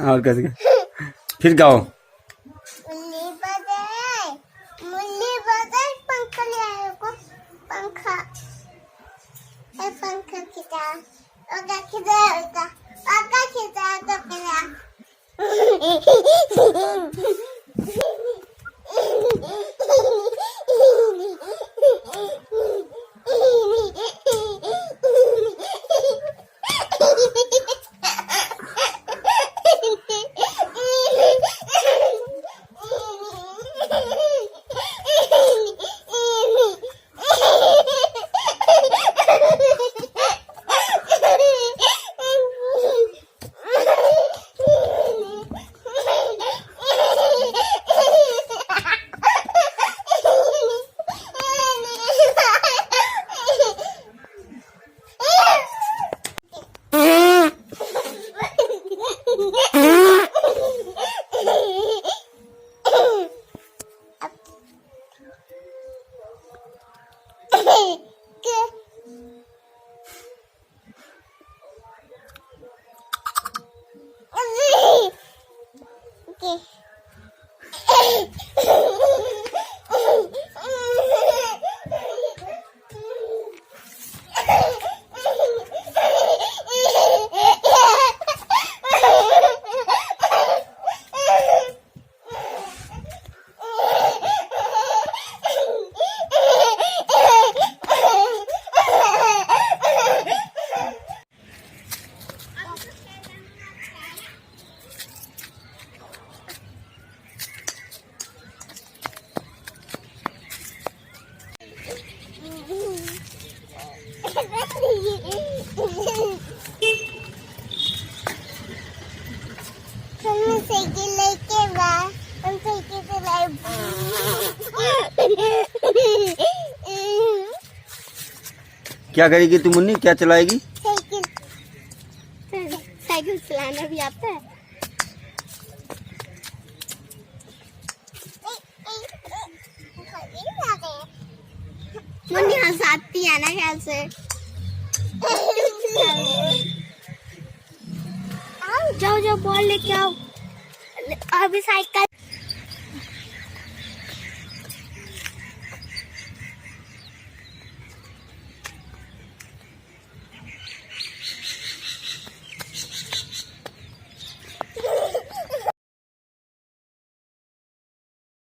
और कैसे फिर गाओ। पंखा ले आयो को पंखा खिंचा तो खिला क्या करेगी तू मुन्नी, क्या चलाएगी? साइकिल चलाना भी आता है। मुन्नी हंसाती है ना ख्याल से। जाओ जाओ बॉल लेके आओ। अभी साइकिल